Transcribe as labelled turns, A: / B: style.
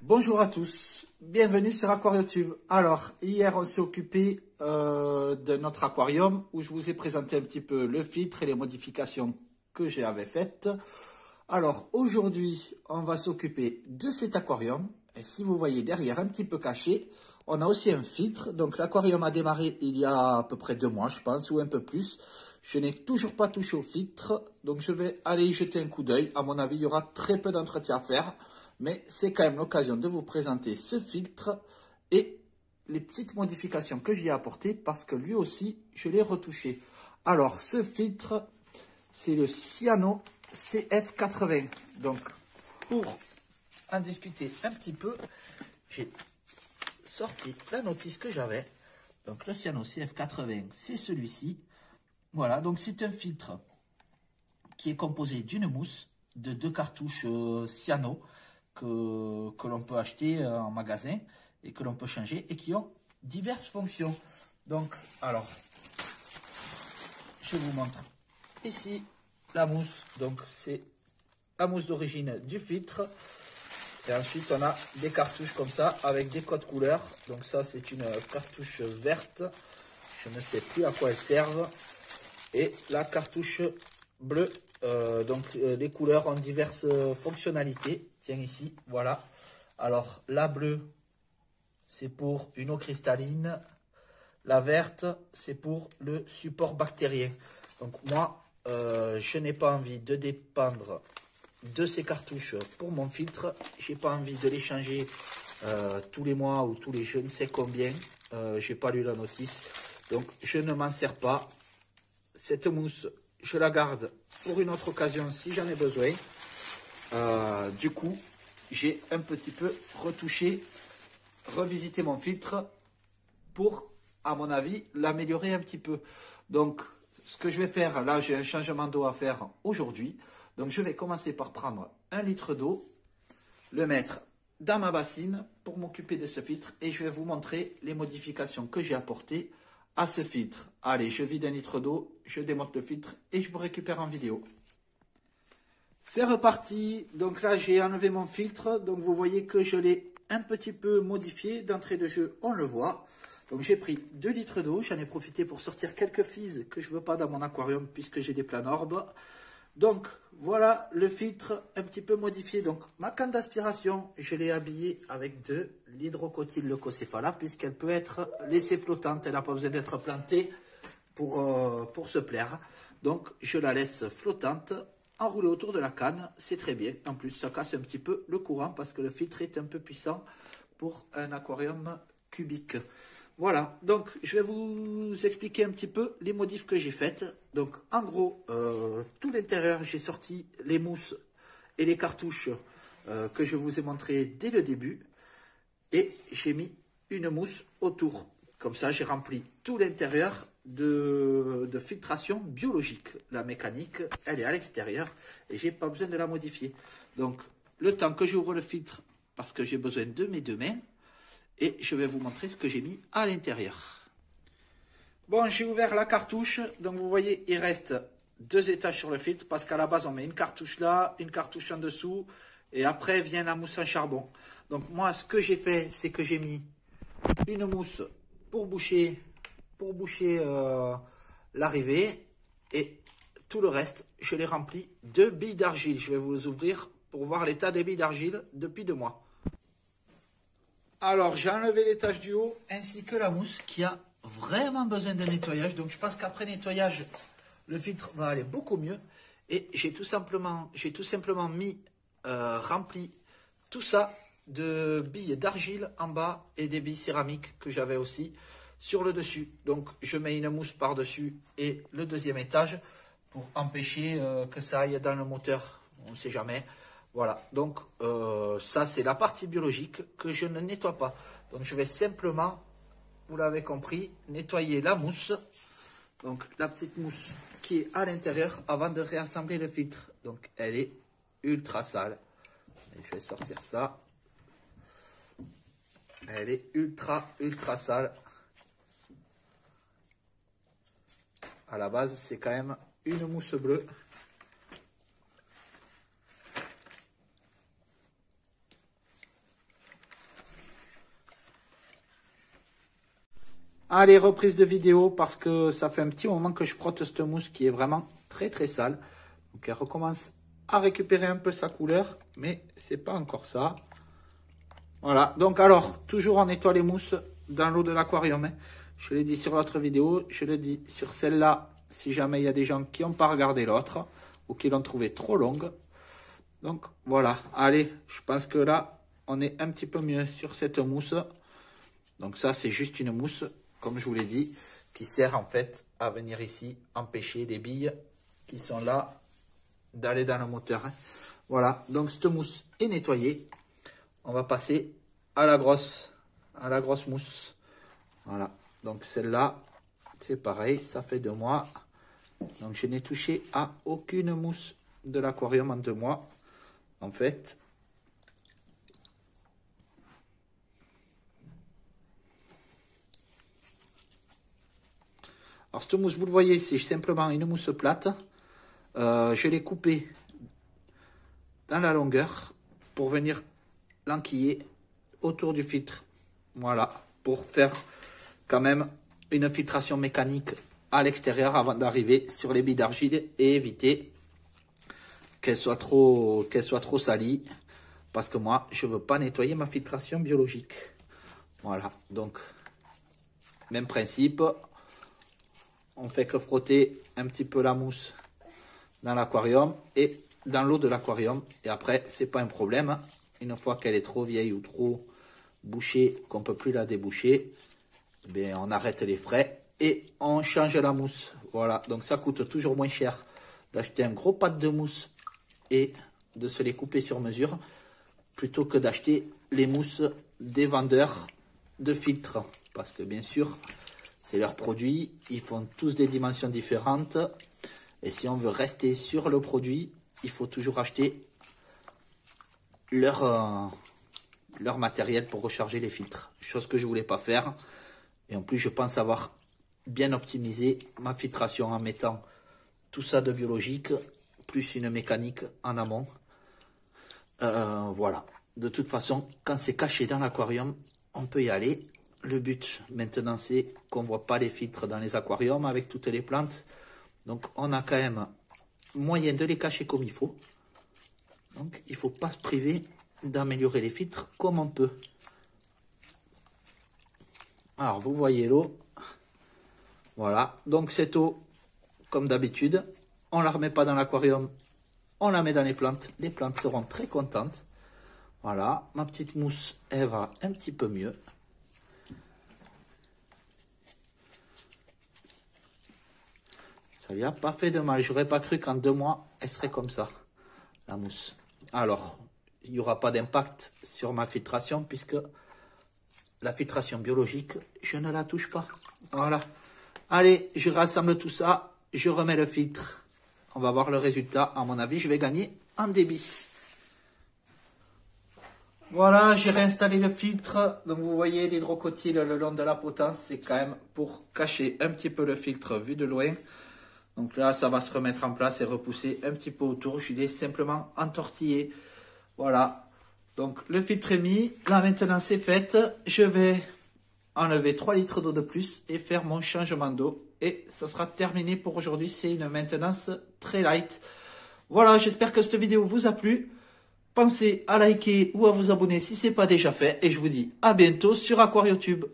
A: Bonjour à tous, bienvenue sur AquarioTube. Alors, hier on s'est occupé de notre aquarium où je vous ai présenté un petit peu le filtre et les modifications que j'avais faites. Alors, aujourd'hui, on va s'occuper de cet aquarium. Et si vous voyez derrière, un petit peu caché, on a aussi un filtre. Donc, l'aquarium a démarré il y a à peu près 2 mois, je pense, ou un peu plus. Je n'ai toujours pas touché au filtre, donc je vais aller y jeter un coup d'œil. À mon avis, il y aura très peu d'entretien à faire. Mais c'est quand même l'occasion de vous présenter ce filtre et les petites modifications que j'y ai apportées parce que lui aussi, je l'ai retouché. Alors, ce filtre, c'est le Cyano CF80. Donc, pour en discuter un petit peu, j'ai sorti la notice que j'avais. Donc, le Cyano CF80, c'est celui-ci. Voilà, donc c'est un filtre qui est composé d'une mousse, de 2 cartouches Cyano que l'on peut acheter en magasin et que l'on peut changer et qui ont diverses fonctions. Donc, alors, je vous montre ici la mousse. Donc, c'est la mousse d'origine du filtre. Et ensuite, on a des cartouches comme ça avec des codes couleurs. Donc, ça, c'est une cartouche verte. Je ne sais plus à quoi elles servent. Et la cartouche bleue. Donc, les couleurs ont diverses fonctionnalités. Tiens, ici, voilà. Alors, la bleue, c'est pour une eau cristalline. La verte, c'est pour le support bactérien. Donc, moi, je n'ai pas envie de dépendre de ces cartouches pour mon filtre. Je n'ai pas envie de les changer tous les mois ou tous les je ne sais combien. Je n'ai pas lu la notice. Donc, je ne m'en sers pas. Cette mousse, je la garde pour une autre occasion si j'en ai besoin. Du coup, j'ai un petit peu retouché, revisité mon filtre pour, à mon avis, l'améliorer un petit peu. Donc, ce que je vais faire, là, j'ai un changement d'eau à faire aujourd'hui. Donc, je vais commencer par prendre 1 litre d'eau, le mettre dans ma bassine pour m'occuper de ce filtre et je vais vous montrer les modifications que j'ai apportées à ce filtre. Allez, je vide 1 litre d'eau, je démonte le filtre et je vous récupère en vidéo. C'est reparti. Donc là, j'ai enlevé mon filtre. Donc vous voyez que je l'ai un petit peu modifié. D'entrée de jeu, on le voit. Donc j'ai pris 2 litres d'eau. J'en ai profité pour sortir quelques flies que je ne veux pas dans mon aquarium puisque j'ai des planorbes. Donc voilà le filtre un petit peu modifié. Donc ma canne d'aspiration, je l'ai habillée avec de l'hydrocotyl leucocéphala puisqu'elle peut être laissée flottante. Elle n'a pas besoin d'être plantée pour se plaire. Donc je la laisse flottante. Enroulé autour de la canne, c'est très bien. En plus, ça casse un petit peu le courant parce que le filtre est un peu puissant pour un aquarium cubique. Voilà, donc je vais vous expliquer un petit peu les modifs que j'ai faites. Donc en gros, tout l'intérieur, j'ai sorti les mousses et les cartouches que je vous ai montré dès le début. Et j'ai mis une mousse autour. Comme ça, j'ai rempli tout l'intérieur de filtration biologique. La mécanique, elle est à l'extérieur et j'ai pas besoin de la modifier. Donc, le temps que j'ouvre le filtre, parce que j'ai besoin de mes 2 mains, et je vais vous montrer ce que j'ai mis à l'intérieur. Bon, j'ai ouvert la cartouche. Donc, vous voyez, il reste 2 étages sur le filtre parce qu'à la base, on met une cartouche là, une cartouche en dessous et après vient la mousse en charbon. Donc, moi, ce que j'ai fait, c'est que j'ai mis une mousse pour boucher l'arrivée et tout le reste, je l'ai rempli de billes d'argile. Je vais vous ouvrir pour voir l'état des billes d'argile depuis 2 mois. Alors, j'ai enlevé les taches du haut ainsi que la mousse qui a vraiment besoin de nettoyage. Donc, je pense qu'après nettoyage, le filtre va aller beaucoup mieux. Et j'ai tout simplement rempli tout ça de billes d'argile en bas et des billes céramiques que j'avais aussi sur le dessus. Donc, je mets une mousse par-dessus et le 2e étage pour empêcher que ça aille dans le moteur. On ne sait jamais. Voilà, donc ça c'est la partie biologique que je ne nettoie pas. Donc je vais simplement, vous l'avez compris, nettoyer la mousse. Donc la petite mousse qui est à l'intérieur avant de réassembler le filtre. Donc elle est ultra sale. Et je vais sortir ça. Elle est ultra sale. À la base c'est quand même une mousse bleue. Allez, reprise de vidéo parce que ça fait un petit moment que je frotte cette mousse qui est vraiment très très sale. Donc elle recommence à récupérer un peu sa couleur, mais c'est pas encore ça. Voilà, donc alors, toujours on nettoie les mousses dans l'eau de l'aquarium. Hein. Je l'ai dit sur l'autre vidéo, je le dis sur celle-là, si jamais il y a des gens qui n'ont pas regardé l'autre ou qui l'ont trouvé trop longue. Donc voilà, allez, je pense que là, on est un petit peu mieux sur cette mousse. Donc ça, c'est juste une mousse, comme je vous l'ai dit, qui sert en fait à venir ici empêcher les billes qui sont là d'aller dans le moteur. Hein. Voilà, donc cette mousse est nettoyée. On va passer à la grosse mousse. Voilà, donc celle-là, c'est pareil, ça fait 2 mois. Donc je n'ai touché à aucune mousse de l'aquarium en 2 mois. En fait, alors cette mousse, vous le voyez, c'est simplement une mousse plate. Je l'ai coupée dans la longueur pour venir l'enquiller autour du filtre. Voilà, pour faire quand même une filtration mécanique à l'extérieur avant d'arriver sur les billes d'argile et éviter qu'elle soit trop salie. Parce que moi, je ne veux pas nettoyer ma filtration biologique. Voilà, donc, même principe. On fait que frotter un petit peu la mousse dans l'aquarium et dans l'eau de l'aquarium. Et après, c'est pas un problème. Une fois qu'elle est trop vieille ou trop bouchée, qu'on ne peut plus la déboucher, bien, on arrête les frais et on change la mousse. Voilà, donc ça coûte toujours moins cher d'acheter un gros pat de mousse et de se les couper sur mesure, plutôt que d'acheter les mousses des vendeurs de filtres. Parce que bien sûr, c'est leurs produits, ils font tous des dimensions différentes. Et si on veut rester sur le produit, il faut toujours acheter leur matériel pour recharger les filtres. Chose que je ne voulais pas faire. Et en plus, je pense avoir bien optimisé ma filtration en mettant tout ça de biologique, plus une mécanique en amont. Voilà. De toute façon, quand c'est caché dans l'aquarium, on peut y aller. Le but maintenant, c'est qu'on ne voit pas les filtres dans les aquariums avec toutes les plantes. Donc, on a quand même moyen de les cacher comme il faut. Donc, il ne faut pas se priver d'améliorer les filtres comme on peut. Alors, vous voyez l'eau. Voilà. Donc, cette eau, comme d'habitude, on ne la remet pas dans l'aquarium. On la met dans les plantes. Les plantes seront très contentes. Voilà. Ma petite mousse, elle va un petit peu mieux. Ça lui a pas fait de mal. J'aurais pas cru qu'en 2 mois, elle serait comme ça, la mousse. Alors, il n'y aura pas d'impact sur ma filtration puisque la filtration biologique, je ne la touche pas. Voilà. Allez, je rassemble tout ça. Je remets le filtre. On va voir le résultat. À mon avis, je vais gagner en débit. Voilà, j'ai réinstallé le filtre. Donc, vous voyez l'hydrocotyle le long de la potence. C'est quand même pour cacher un petit peu le filtre vu de loin. Donc là, ça va se remettre en place et repousser un petit peu autour. Je l'ai simplement entortillé. Voilà. Donc le filtre est mis. Là maintenant c'est fait. Je vais enlever 3 litres d'eau de plus et faire mon changement d'eau. Et ça sera terminé pour aujourd'hui. C'est une maintenance très light. Voilà, j'espère que cette vidéo vous a plu. Pensez à liker ou à vous abonner si ce n'est pas déjà fait. Et je vous dis à bientôt sur AquarioTube.